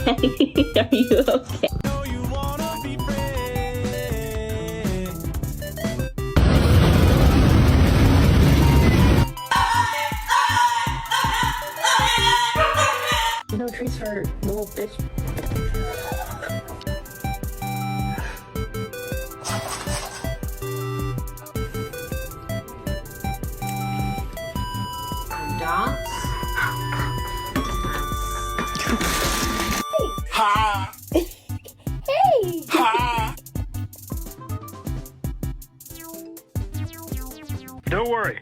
Are you okay? No treats for little bitch. Dance. Ha! Hey! Ha! Don't worry.